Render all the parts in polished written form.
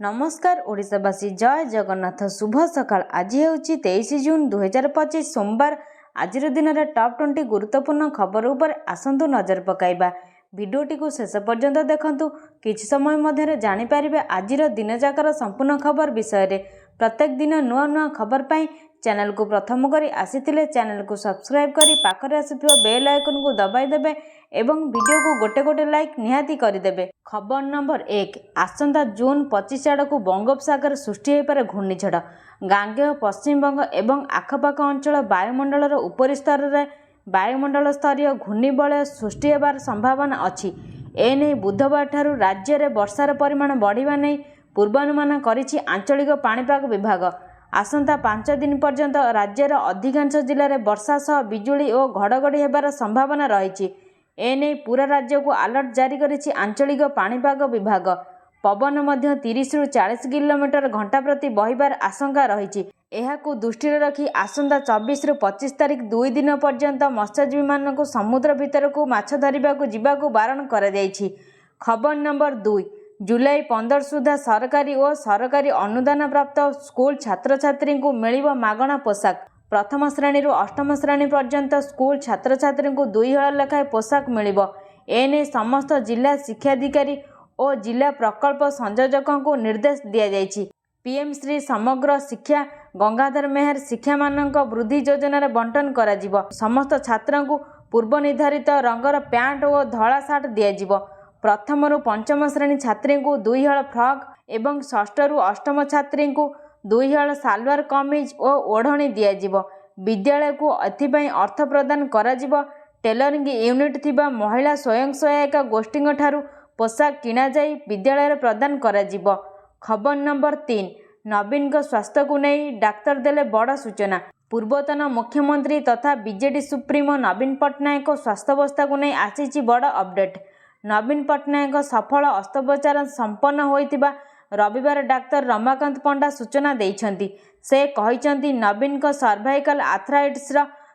नमस्कार ओडिशावासी जय जगन्नाथ शुभ सकाळ। आज ହେଉଛି 23 जून 2025 सोमवार। आज दिन में टॉप 20 गुरुत्वपूर्ण खबर उपर आसंतु नजर पकाइबा। भिडियोटी को शेष पर्यंत देखंतु। किछि समय मध्य जानिपारिबे आजिर दिन जाकर संपूर्ण खबर विषय रे। प्रत्येक दिन नुआ नुआ खबर पाई चैनल को प्रथम करी आसीथिले चैनल को सब्सक्राइब करी पाखरे आसुथिबा बेल आइकन को दबाई देबे एवं वीडियो को गोटे गोटे लाइक निहाती करदेवे। खबर नंबर 1 आसंता जून 25 आड़क बंगोपसागर सृष्टि हो पारे घूर्णिझड़। गांगेय पश्चिमबंग एवं आखपाख अंचल वायुमंडल उपरी स्तर में वायुमंडल स्तरीय घूर्णिबलय सृष्टि होबार संभावना अच्छी। एने बुधवार ठारू राज्य में वर्षार परिमाण बढ़िबा नै पूर्वानुमान करिछि आंचलिक पाणीपाग विभाग। आसंता 5 दिन पर्यंत राज्यर अधिकांश जिले में वर्षा सह बिजुली और घड़घड़ी होबार संभावना रही। एने पूरा राज्य को अलर्ट जारी करिछि आंचलिक पाणीपाग विभाग। पवन मध्य 30 रु 40 किलोमीटर घंटा प्रति बहिबार आशंका रही। एहाकु दृष्टि रखी आसंता 24 रु 25 तारिख 2 दिन पर्यंत मत्स्यजीवी मानक समुद्र भितर को माछ धरिबाकु जिबाकु बारण करा जायछि। खबर नंबर 2 जुलाई 15 सुधा सरकारी और सरकारी अनुदान प्राप्त स्कूल छात्र छात्री को मिलिबो मागणा पोशाक। प्रथम श्रेणी रु अष्टम श्रेणी पर्यंत स्कूल छात्र छात्री को 2 हଳ लेखाएं पोशाक मिलिबो। एने समस्त जिला शिक्षाधिकारी और जिला प्रकल्प संयोजकों को निर्देश दिया जायछि। पीएम श्री समग्र शिक्षा गंगाधर मेहर शिक्षा मानक वृद्धि योजना रे बंटन करा जिवो। समस्त छात्रों को पूर्व निर्धारित रंगर पैंट और धला सार्ट दिया जिवो। प्रथम रु पंचम श्रेणी छात्री को 2 हଳ फ्रॉक एवं षष्ठ रु अष्टम छात्री को 2 हଳ सालवार कमीज और ओढ़णी दिया जिवो। विद्यालय को एथिपाई अर्थ प्रदान करा जिवो। टेलरिंग यूनिट थिबा महिला स्वयं सहायिका गोष्ठी ठारू पोशाक किना जाई विद्यालय प्रदान करा जिवो। खबर नंबर 3 नवीन का स्वास्थ्य को नहीं डाक्तर देले बड़ सूचना। पूर्वतन मुख्यमंत्री तथा बीजेडी सुप्रीमो नवीन पट्टनायक स्वास्थ्यावस्था को नहीं आसीछि बड़ अपडेट। नवीन पट्टनायक सफल अस्त्रोपचार संपन्न होइतिबा रविवार डाक्तर रमाकांत पंडा सूचना देइछन्ति। से कहिछन्ति नवीन का सर्वाइकल आर्थराइटिस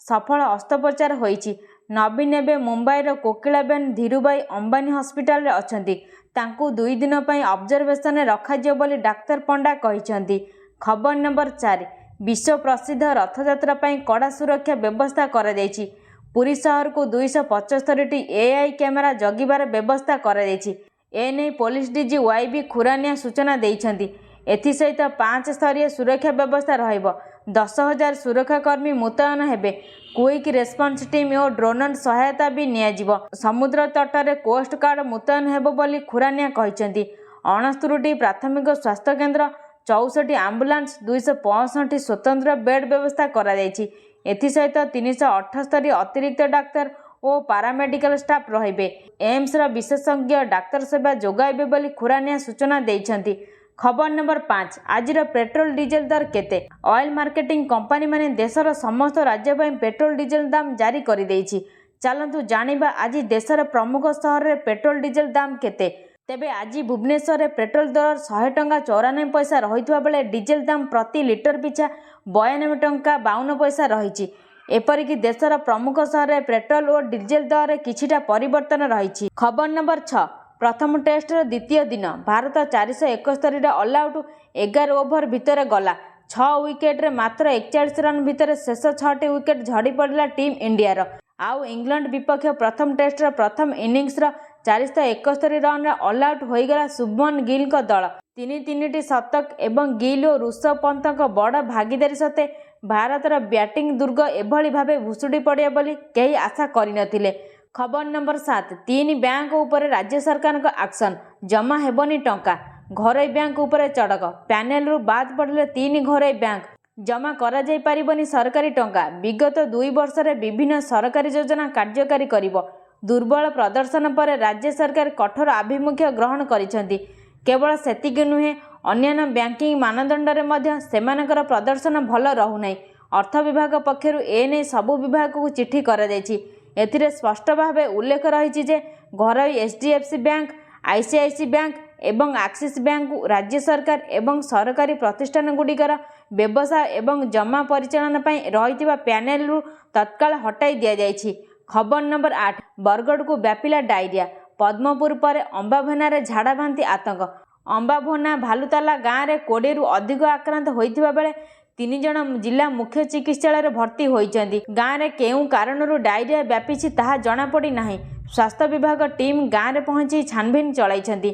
सफल अस्त्रोपचार होइछि। नवीन एबे मुंबईर कोकिलाबेन धीरुभाई अंबानी हॉस्पिटल रे अछन्ति। तांकु 2 दिन पई ऑब्जर्वेशन रखा जियो बोली डाक्तर पंडा कहिछन्ति। खबर नंबर 4 विश्व प्रसिद्ध रथयात्रा पई कड़ा सुरक्षा व्यवस्था करा जायछि। पुरी शहर को 275 एआई कैमेरा जगिबार व्यवस्था करा जायछि। एने पुलिस डीजी वाईबी खुरानिया सूचना देइछन्ति। एथि सहित 5 स्तरीय सुरक्षा व्यवस्था रहिबो। 10,000 सुरक्षाकर्मी मुतयन हेबे। क्विक रेस्पॉन्स टीम और ड्रोन सहायता भी नियाजिबो। समुद्र तटरे कोस्ट गार्ड मुतयन हेबो बोली खुरानिया कहिछन्ति। 69 प्राथमिक स्वास्थ्य केन्द्र 64 आम्बुलांस 265 स्वतंत्र बेड व्यवस्था करा जायछि। एथि सहित 378 अतिरिक्त डाक्तर और पारामेडिकल स्टाफ रहिबे। एम्स रा विशेषज्ञ डाक्तर सेवा जोगाइबे बोली खुरानिया सूचना देइछन्ति। खबर नंबर 5 आजिर पेट्रोल डीजेल दर केते। ऑयल मार्केटिंग कंपनी माने देशर समस्त राज्य पई पेट्रोल डीजेल दाम जारी करि देइछि। चलंतु जानिबा आज देशर प्रमुख शहर रे पेट्रोल डीजेल दाम केते। तेबे आज भुवनेश्वर रे पेट्रोल दर 100 टंका 94 पैसा रहितबा बेले डीजेल दाम प्रति लिटर पिछा 92 टंका 52 पैसा रहिछि। एपरिक देशर प्रमुख शहर में पेट्रोल और डीजेल दर में किछिटा परिवर्तन रही। खबर नंबर 6 प्रथम टेस्टर द्वितीय दिन भारत 471 ऑल आउट 11 ओभर भितर गला। 6 विकेट रे मात्र 41 रन भितर शेष 6टी विकेट झड़ी पड़ा टीम इंडिया। आउ इंग्लैंड विपक्ष प्रथम टेस्टर प्रथम इनिंग्स 471 रन ऑल आउट होईगला शुभमन गिल का दल। 3 शतक एवं गिल और ऋषभ पंत बड़ भागीदारी सत्ते भारतर बैटिंग दुर्ग एभली भावे भुसुड़ी पड़े बोली कई आशा करिनथिले। खबर नंबर 7 3 बैंक उपरे राज्य सरकार का एक्शन जमा हेबनी टंका। घरोई बैंक उपरे चढ़क पैनेल रु बाद पड़े 3 घरोई बैंक जमा करा जाई परिबनी सरकारी टंका। विगत 2 वर्ष रे विभिन्न सरकारी योजना कार्यकारी करिवो। दुर्बल प्रदर्शन पर राज्य सरकार कठोर आभिमुख्य ग्रहण करिसेंती। केवल सेतिक नुहे अन्य बैंकिंग मानदंड रे मध्य सेमानकर प्रदर्शन भल रहुनाई। अर्थ विभाग पक्षरु एने सबु विभाग को चिठी करा जायछि। एथिरे स्पष्ट भावे उल्लेख रही जे घरोई एचडीएफसी बैंक आईसीआईसी बैंक एवं एक्सिस बैंक को राज्य सरकार एवं सरकारी प्रतिष्ठान गुड़िकर व्यवसाय एवं जमा परिचालन रही पैनेल रु तत्काल हटाई दि जायछि। खबर नंबर 8 बरगढ़ को व्यापिला डायरिया। पद्मपुर पर अंबाभेना झाड़ा बांति आतंक। ଅମ୍ବାଭୋନା ଭାଲୁତାଲା ଗାଁରେ 20ରୁ ଅଧିକ ଆକ୍ରାନ୍ତ ହୋଇଥିବା ବେଳେ 3 ଜଣ ଜିଲ୍ଲା ମୁଖ୍ୟ ଚିକିତ୍ସାଳୟରେ ଭର୍ତ୍ତି ହୋଇଛନ୍ତି। ଗାଁରେ କେଉଁ କାରଣରୁ ଡାଇରିଆ ବ୍ୟାପିଛି ତାହା ଜଣାପଡ଼ି ନାହିଁ। ସ୍ୱାସ୍ଥ୍ୟ ବିଭାଗ ଟିମ୍ ଗାଁରେ ପହଞ୍ଚି ଛାନଭିନ୍ ଚଳାଇଛନ୍ତି।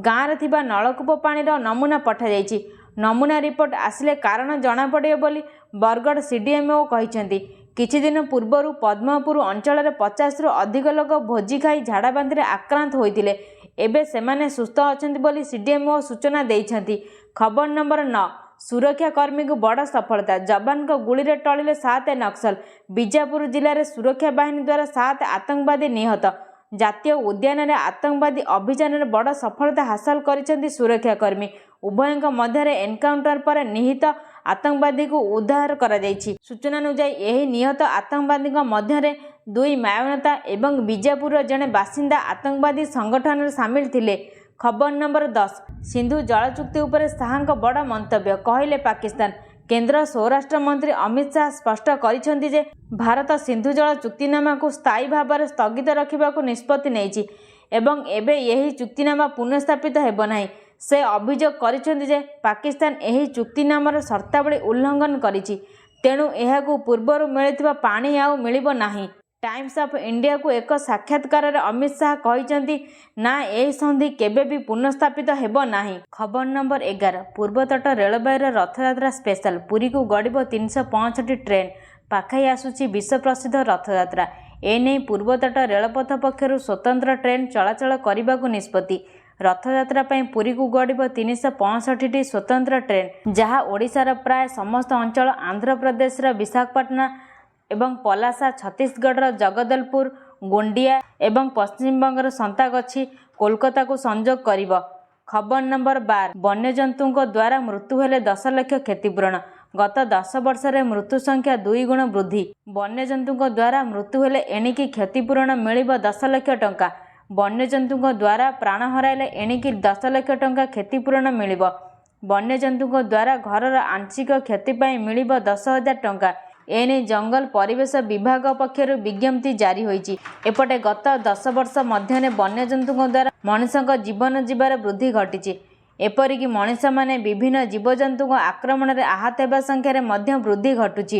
ଗାଁରେ ଥିବା ନଳକୂପ ପାଣିର ନମୁନା ପଠାଯାଇଛି। ନମୁନା ରିପୋର୍ଟ ଆସିଲେ କାରଣ ଜଣାପଡ଼ିବ ବୋଲି ବରଗଡ଼ ସିଡିଏମ୍ଓ କହିଛନ୍ତି। କିଛି ଦିନ ପୂର୍ବରୁ ପଦ୍ମପୁର ଅଞ୍ଚଳରେ 50ରୁ ଅଧିକ ଲୋକ ଭୋଜି ଖାଇ ଝାଡ଼ାବାନ୍ତିରେ ଆକ୍ରାନ୍ତ ହୋଇଥିଲେ। ଏବେ ସେମାନେ ସୁସ୍ଥ ଅଛନ୍ତି ବୋଲି ସିଡିଏମ୍ଓ ସୂଚନା ଦେଇଛନ୍ତି। ଖବର ନମ୍ବର 9 ସୁରକ୍ଷା କର୍ମୀଙ୍କୁ ବଡ଼ ସଫଳତା, ଯବାନଙ୍କ ଗୁଳିରେ ଟଳିଲେ 7 ନକ୍ସଲ। ବିଜାପୁର ଜିଲ୍ଲାରେ ସୁରକ୍ଷା ବାହିନୀ ଦ୍ୱାରା 7 ଆତଙ୍କବାଦୀ ନିହତ। ଜାତୀୟ ଉଦ୍ୟାନରେ ଆତଙ୍କବାଦୀ ଅଭିଯାନରେ ବଡ଼ ସଫଳତା ହାସଲ କରିଛନ୍ତି ସୁରକ୍ଷା କର୍ମୀ। ଉଭୟଙ୍କ ମଧ୍ୟରେ ଏନକାଉଣ୍ଟର ପରେ ନିହତ ଆତଙ୍କବାଦୀକୁ ଉଦ୍ଧାର କରାଯାଇଛି। ସୂଚନାନୁଯାୟୀ ଏହି ନିହତ ଆତଙ୍କବାଦୀଙ୍କ ମଧ୍ୟରେ 2 ମାଓନେତା ଏବଂ ବିଜାପୁରର ଜଣେ ବାସିନ୍ଦା ଆତଙ୍କବାଦୀ ସଂଗଠନରେ ସାମିଲ ଥିଲେ। ଖବର ନମ୍ବର 10 ସିନ୍ଧୁ ଜଳ ଚୁକ୍ତି ଉପରେ ଶାହାଙ୍କ ବଡ଼ ମନ୍ତବ୍ୟ, କହିଲେ ପାକିସ୍ତାନ। କେନ୍ଦ୍ର ସ୍ୱରାଷ୍ଟ୍ର ମନ୍ତ୍ରୀ ଅମିତ ଶାହା ସ୍ପଷ୍ଟ କରିଛନ୍ତି ଯେ ଭାରତ ସିନ୍ଧୁ ଜଳ ଚୁକ୍ତିନାମାକୁ ସ୍ଥାୟୀ ଭାବରେ ସ୍ଥଗିତ ରଖିବାକୁ ନିଷ୍ପତ୍ତି ନେଇଛି ଏବଂ ଏବେ ଏହି ଚୁକ୍ତିନାମା ପୁନଃସ୍ଥାପିତ ହେବ ନାହିଁ। ସେ ଅଭିଯୋଗ କରିଛନ୍ତି ଯେ ପାକିସ୍ତାନ ଏହି ଚୁକ୍ତିନାମାର ସର୍ତ୍ତାବଳୀ ଉଲ୍ଲଂଘନ କରିଛି, ତେଣୁ ଏହାକୁ ପୂର୍ବରୁ ମିଳିଥିବା ପାଣି ଆଉ ମିଳିବ ନାହିଁ। ଟାଇମ୍ସ ଅଫ୍ ଇଣ୍ଡିଆକୁ ଏକ ସାକ୍ଷାତକାରରେ ଅମିତ ଶାହା କହିଛନ୍ତି, ନା ଏହି ସନ୍ଧି କେବେ ବି ପୁନଃସ୍ଥାପିତ ହେବ ନାହିଁ। ଖବର ନମ୍ବର 11 ପୂର୍ବତଟ ରେଳବାଇର ରଥଯାତ୍ରା ସ୍ପେଶାଲ, ପୁରୀକୁ ଗଡ଼ିବ 365 ଟ୍ରେନ୍। ପାଖେଇ ଆସୁଛି ବିଶ୍ୱପ୍ରସିଦ୍ଧ ରଥଯାତ୍ରା। ଏନେଇ ପୂର୍ବତଟ ରେଳପଥ ପକ୍ଷରୁ ସ୍ୱତନ୍ତ୍ର ଟ୍ରେନ୍ ଚଳାଚଳ କରିବାକୁ ନିଷ୍ପତ୍ତି। ରଥଯାତ୍ରା ପାଇଁ ପୁରୀକୁ ଗଡ଼ିବ 365ଟି ସ୍ୱତନ୍ତ୍ର ଟ୍ରେନ୍, ଯାହା ଓଡ଼ିଶାର ପ୍ରାୟ ସମସ୍ତ ଅଞ୍ଚଳ, ଆନ୍ଧ୍ରପ୍ରଦେଶର ବିଶାଖାପାଟଣା ଏବଂ ପଲାସା, ଛତିଶଗଡ଼ର ଜଗଦଲପୁର, ଗୋଣ୍ଡିଆ ଏବଂ ପଶ୍ଚିମବଙ୍ଗର ସନ୍ତାଗଛି, କୋଲକାତାକୁ ସଂଯୋଗ କରିବ। ଖବର ନମ୍ବର 12 ବନ୍ୟଜନ୍ତୁଙ୍କ ଦ୍ୱାରା ମୃତ୍ୟୁ ହେଲେ 10 ଲକ୍ଷ କ୍ଷତିପୂରଣ। ଗତ 10 ବର୍ଷରେ ମୃତ୍ୟୁ ସଂଖ୍ୟା 2 ଗୁଣ ବୃଦ୍ଧି। ବନ୍ୟଜନ୍ତୁଙ୍କ ଦ୍ୱାରା ମୃତ୍ୟୁ ହେଲେ ଏଣିକି କ୍ଷତିପୂରଣ ମିଳିବ 10 ଲକ୍ଷ ଟଙ୍କା। ବନ୍ୟଜନ୍ତୁଙ୍କ ଦ୍ୱାରା ପ୍ରାଣ ହରାଇଲେ ଏଣିକି 10 ଲକ୍ଷ ଟଙ୍କା କ୍ଷତିପୂରଣ ମିଳିବ। ବନ୍ୟଜନ୍ତୁଙ୍କ ଦ୍ୱାରା ଘରର ଆଂଶିକ କ୍ଷତି ପାଇଁ ମିଳିବ 10,000 ଟଙ୍କା। ଏନେଇ ଜଙ୍ଗଲ ପରିବେଶ ବିଭାଗ ପକ୍ଷରୁ ବିଜ୍ଞପ୍ତି ଜାରି ହୋଇଛି। ଏପଟେ ଗତ 10 ବର୍ଷ ମଧ୍ୟରେ ବନ୍ୟଜନ୍ତୁଙ୍କ ଦ୍ୱାରା ମଣିଷଙ୍କ ଜୀବନ ଯିବାର ବୃଦ୍ଧି ଘଟିଛି। ଏପରିକି ମଣିଷମାନେ ବିଭିନ୍ନ ଜୀବଜନ୍ତୁଙ୍କ ଆକ୍ରମଣରେ ଆହତ ହେବା ସଂଖ୍ୟାରେ ମଧ୍ୟ ବୃଦ୍ଧି ଘଟୁଛି।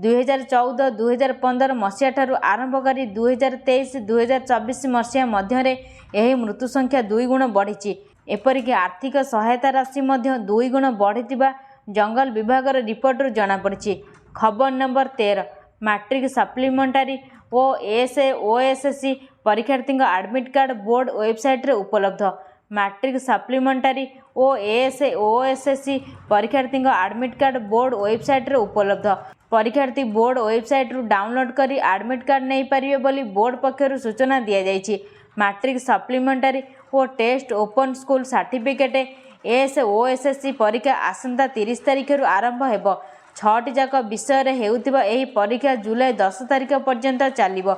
2014-2015 ମସିହାଠାରୁ ଆରମ୍ଭ କରି 2023-2024 ମସିହା ମଧ୍ୟରେ ଏହି ମୃତ୍ୟୁ ସଂଖ୍ୟା 2 ଗୁଣ ବଢ଼ିଛି। ଏପରିକି ଆର୍ଥିକ ସହାୟତା ରାଶି ମଧ୍ୟ 2 ଗୁଣ ବଢ଼ିଥିବା ଜଙ୍ଗଲ ବିଭାଗର ରିପୋର୍ଟରୁ ଜଣାପଡ଼ିଛି। ଖବର ନମ୍ବର 13 ମାଟ୍ରିକ ସପ୍ଲିମେଣ୍ଟାରୀ ଓ OSSC ପରୀକ୍ଷାର୍ଥୀଙ୍କ ଆଡମିଟ୍ କାର୍ଡ ବୋର୍ଡ ୱେବସାଇଟରେ ଉପଲବ୍ଧ। ମାଟ୍ରିକ ସପ୍ଲିମେଣ୍ଟାରୀ ଓ OSSC ପରୀକ୍ଷାର୍ଥୀଙ୍କ ଆଡମିଟ୍ କାର୍ଡ ବୋର୍ଡ ୱେବସାଇଟରେ ଉପଲବ୍ଧ। ପରୀକ୍ଷାର୍ଥୀ ବୋର୍ଡ ୱେବସାଇଟରୁ ଡାଉନଲୋଡ୍ କରି ଆଡମିଟ୍ କାର୍ଡ ନେଇପାରିବେ ବୋଲି ବୋର୍ଡ ପକ୍ଷରୁ ସୂଚନା ଦିଆଯାଇଛି। ମାଟ୍ରିକ ସପ୍ଲିମେଣ୍ଟାରୀ ଓ test open school certificate OSSC ପରୀକ୍ଷା ଆସନ୍ତା 30 ତାରିଖରୁ ଆରମ୍ଭ ହେବ। 6ଟି ଯାକ ବିଷୟରେ ହେଉଥିବା ଏହି ପରୀକ୍ଷା ଜୁଲାଇ 10 ତାରିଖ ପର୍ଯ୍ୟନ୍ତ ଚାଲିବ।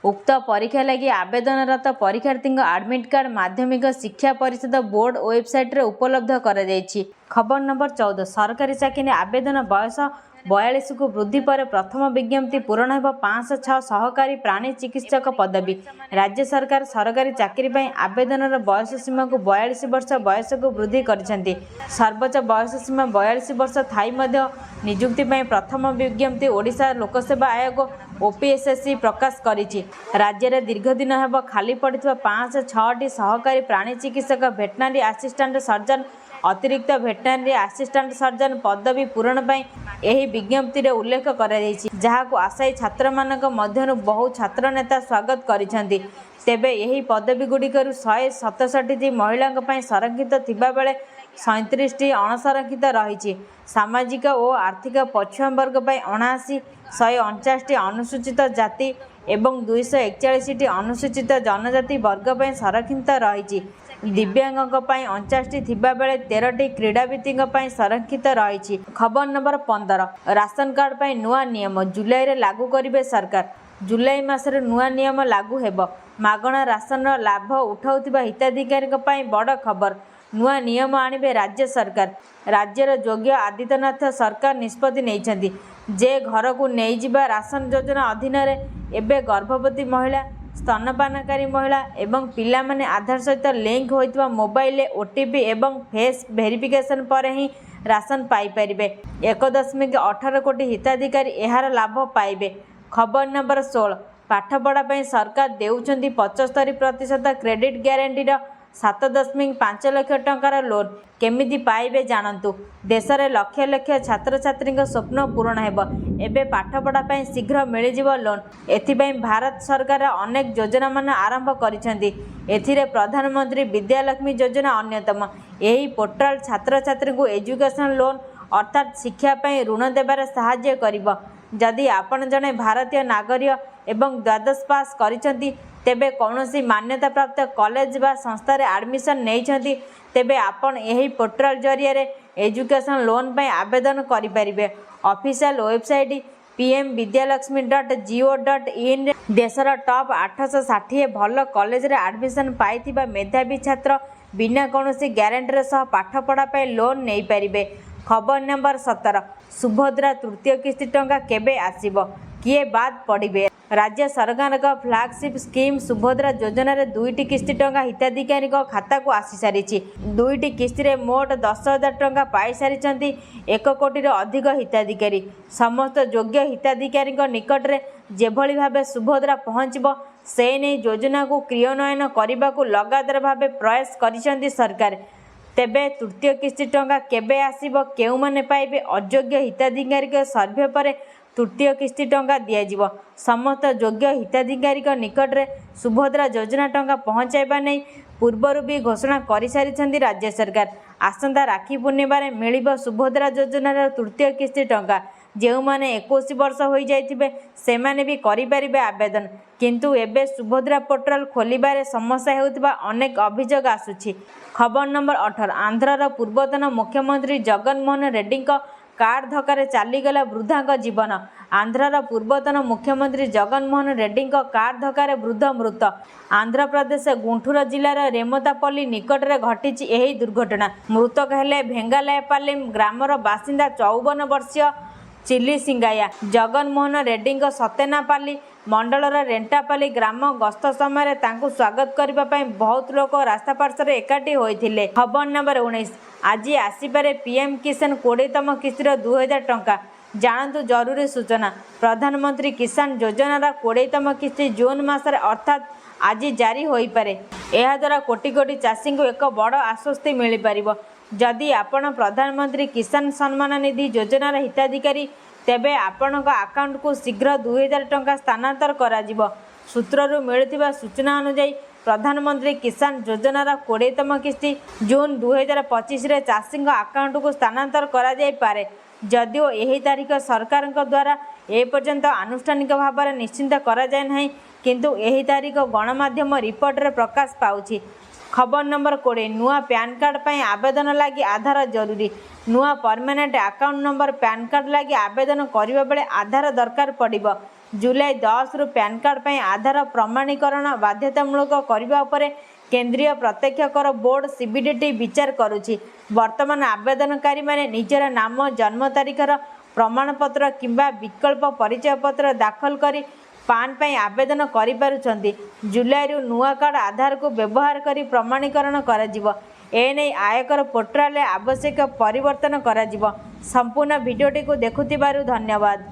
ଉକ୍ତ ପରୀକ୍ଷା ଲାଗି ଆବେଦନରତ ପରୀକ୍ଷାର୍ଥୀଙ୍କ ଆଡମିଟ୍ କାର୍ଡ ମାଧ୍ୟମିକ ଶିକ୍ଷା ପରିଷଦ ବୋର୍ଡ ୱେବସାଇଟରେ ଉପଲବ୍ଧ କରାଯାଇଛି। ଖବର ନମ୍ବର 14 ସରକାରୀ ଚାକିରି ଆବେଦନ ବୟସ 42କୁ ବୃଦ୍ଧି ପରେ ପ୍ରଥମ ବିଜ୍ଞପ୍ତି ପୂରଣ ହେବ 506 ସହକାରୀ ପ୍ରାଣୀ ଚିକିତ୍ସକ ପଦବୀ। ରାଜ୍ୟ ସରକାର ସରକାରୀ ଚାକିରି ପାଇଁ ଆବେଦନର ବୟସ ସୀମାକୁ 42 ବର୍ଷ ବୟସକୁ ବୃଦ୍ଧି କରିଛନ୍ତି। ସର୍ବୋଚ୍ଚ ବୟସ ସୀମା 42 ବର୍ଷ ଥାଇ ମଧ୍ୟ ନିଯୁକ୍ତି ପାଇଁ ପ୍ରଥମ ବିଜ୍ଞପ୍ତି ଓଡ଼ିଶା ଲୋକସେବା ଆୟୋଗ OPSSC ପ୍ରକାଶ କରିଛି। ରାଜ୍ୟରେ ଦୀର୍ଘଦିନ ହେବ ଖାଲି ପଡ଼ିଥିବା 506ଟି ସହକାରୀ ପ୍ରାଣୀ ଚିକିତ୍ସକ, ଭେଟନାରୀ ଆସିଷ୍ଟାଣ୍ଟ ସର୍ଜନ, ଅତିରିକ୍ତ ଭେଟନାରୀ ଆସିଷ୍ଟାଣ୍ଟ ସର୍ଜନ ପଦବୀ ପୂରଣ ପାଇଁ ଏହି ବିଜ୍ଞପ୍ତିରେ ଉଲ୍ଲେଖ କରାଯାଇଛି, ଯାହାକୁ ଆଶାୟୀ ଛାତ୍ରମାନଙ୍କ ମଧ୍ୟରୁ ବହୁ ଛାତ୍ରନେତା ସ୍ୱାଗତ କରିଛନ୍ତି। ତେବେ ଏହି ପଦବୀଗୁଡ଼ିକରୁ 167ଟି ମହିଳାଙ୍କ ପାଇଁ ସଂରକ୍ଷିତ ଥିବାବେଳେ 37ଟି ଅଣସଂରକ୍ଷିତ ରହିଛି। ସାମାଜିକ ଓ ଆର୍ଥିକ ପଛୁଆ ବର୍ଗ ପାଇଁ 79, 149ଟି ଅନୁସୂଚିତ ଜାତି ଏବଂ 241ଟି ଅନୁସୂଚିତ ଜନଜାତି ବର୍ଗ ପାଇଁ ସଂରକ୍ଷିତ ରହିଛି। ଦିବ୍ୟାଙ୍ଗଙ୍କ ପାଇଁ 49ଟି ଥିବାବେଳେ 13ଟି କ୍ରୀଡ଼ାବିତଙ୍କ ପାଇଁ ସଂରକ୍ଷିତ ରହିଛି। ଖବର ନମ୍ବର 15 ରାସନ କାର୍ଡ ପାଇଁ ନୂଆ ନିୟମ ଜୁଲାଇରେ ଲାଗୁ କରିବେ ସରକାର। ଜୁଲାଇ ମାସରେ ନୂଆ ନିୟମ ଲାଗୁ ହେବ। ମାଗଣା ରାସନର ଲାଭ ଉଠାଉଥିବା ହିତାଧିକାରୀଙ୍କ ପାଇଁ ବଡ଼ ଖବର। ନୂଆ ନିୟମ ଆଣିବେ ରାଜ୍ୟ ସରକାର। ରାଜ୍ୟର ଯୋଗ୍ୟ ଆଦିତ୍ୟନାଥ ସରକାର ନିଷ୍ପତ୍ତି ନେଇଛନ୍ତି ଯେ ଘରକୁ ନେଇଯିବା ରାସନ ଯୋଜନା ଅଧୀନରେ ଏବେ ଗର୍ଭବତୀ ମହିଳା, स्तनपानकारी महिला एवं पिलामाने आधार सहित लिंक होइतबा मोबाइल ओटीपी एवं फेस वेरिफिकेशन पर ही राशन पाइपर। 1.18 कोटी हिताधिकारी एहार लाभ पाइबे। खबर नंबर 16 पाठपढ़ा सरकार देउछंती 75% क्रेडिट ग्यारंटीर 7.5 लाख टंकार लोन केमिति पाइबे जानतु। देश में लक्ष लक्ष छात्र छात्री स्वप्न पूरण हेब। एबे पाठपढ़ा शीघ्र मिल लोन। एथिपाई भारत सरकार अनेक योजना मान आरंभ करिसेंती। एथिरे प्रधानमंत्री विद्यालक्ष्मी योजना अन्यतम। यही पोर्टाल छात्र छात्री को एजुकेशन लोन अर्थात शिक्षा पाई ऋण देबार सहाय्य करिब। जदि आपण जने भारतीय नागरिक एवं द्वादश पास करिसेंती तेबे कौनसी मान्यता प्राप्त कॉलेज बा संस्था रे एडमिशन नहीं तेबे आपण यही पोर्टाल जरिया एजुकेशन लोन पर आवेदन करें। ऑफिशियल वेबसाइट pmvidyalakshmi.go.in देशर टॉप 860 भल कॉलेज रे एडमिशन पाइथिबा मेधावी छात्र बिना कौनसी ग्यारंटी सह पाठपढ़ा लोन नहीं पारिबे। खबर नंबर 17 सुभद्रा तृतीय किस्ती टंका केबे आसीबो किए बाद पड़े। राज्य सरकार का फ्लैगशिप स्कीम सुभद्रा योजना रे 2टी किस्ती टंका हिताधिकारी खाता को आसी सारी। 2टी किस्ती रे मोट 10,000 टंका पाई सारी 1 कोटी अधिक हिताधिकारी। समस्त योग्य हिताधिकारी निकट रे जेभली भावे सुभद्रा पहुँचब से नहीं योजना को क्रियान्वयन करने को लगातार भावे प्रयास करिसेंती सरकार। तेबे तृतीय किस्ती टंका केबे आसीबो केउ माने पाइबे अयोग्य हिताधिकारी सर्वे पर तृतीय किस्ती टंका दियाजिबो। समस्त योग्य हिताधिकारी निकट रे सुभद्रा योजना टंका पहुँचाइबा नहीं पूर्वर भी घोषणा कर सारी राज्य सरकार। आसंता राखी पूर्णिमार मिलिबो सुभद्रा योजनार तृतीय किस्ती टंका। जो माने 21 वर्ष हो जाइथिबे सेमाने भी करि परिबे आवेदन। किंतु एबे सुभद्रा पोर्टाल खोलिबारे समस्या हेउथिबा अनेक अभियोग आसुछि। खबर नंबर 18 आंध्रर पूर्वतन मुख्यमंत्री जगनमोहन रेड्डी कार्ड धक्का चलीगला वृद्धा जीवन। आंध्रर पूर्वतन मुख्यमंत्री जगनमोहन रेड्डी कार्ड धक्का वृद्ध मृत। आंध्र प्रदेश गुंटूर जिलार रेमतापल्ली निकट में घटी यही दुर्घटना। मृतक हेले भेंगालायपाल्ली ग्रामर बासिंदा 54 वर्षीय चिल्ली सिंगाया। जगनमोहन रेड्डी सतेनापाल्ली मंडलर रेंटापाल्ली ग्राम गस्त समय तांकु स्वागत करने बहुत लोग रास्ता पार्श्व एकाठी होते। खबर नंबर 19 आज आसीपारे पीएम किसान 20तम किस्तीर 2000 टंका। जानतु जरूरी सूचना प्रधानमंत्री किसान योजनार 20तम किस्ती जून मासरे अर्थात आज जारी हो पारे। यह द्वारा कोटी कोटी चाषी को एक बड़ आश्वस्ति मिल पार। जदि आपण प्रधानमंत्री किसान सम्मान निधि योजनार हिताधिकारी तेबे आपण अकाउंट को शीघ्र 2000 टंका स्थानांतर करा जिवो। सूत्ररू मिलुथिबा सूचना अनुसार प्रधानमंत्री किसान योजनार 20तम किस्ती जून 2025 रे चाषी अकाउंट को स्थानांतर करा जाय पारे। जदिओ यही तारीख सरकार द्वारा ए पर्यंत आनुष्ठानिक भाव में निश्चिंत करा जाय नहीं, किंतु यही तारीख गणमाध्यम रिपोर्ट रे प्रकाश पाउछि। खबर नंबर 20 नुआ पैन कार्ड पर आवेदन लगी आधार जरूरी। नुआ permanent account number pan card लगी आवेदन करने बेले आधार दरकार पड़िबो। जुलाई 10 रु पैन कार्ड पर आधार प्रमाणीकरण बाध्यतामूलक करने पर केंद्रीय प्रत्यक्ष कर बोर्ड सीबीडीटी विचार करुछि। वर्तमान आवेदनकारी माने निजर नाम जन्म तारीखर प्रमाणपत्र किंबा विकल्प परिचय पत्र दाखल करी पान पर आवेदन करिपारुछंती। जुलाई रु नुआ कार्ड आधार को व्यवहार करी प्रमाणीकरण कराजिवो। एने आयकर पोर्टाल आवश्यक परिवर्तन कराजिवो। संपूर्ण वीडियोटी को देखुथिबारु धन्यवाद।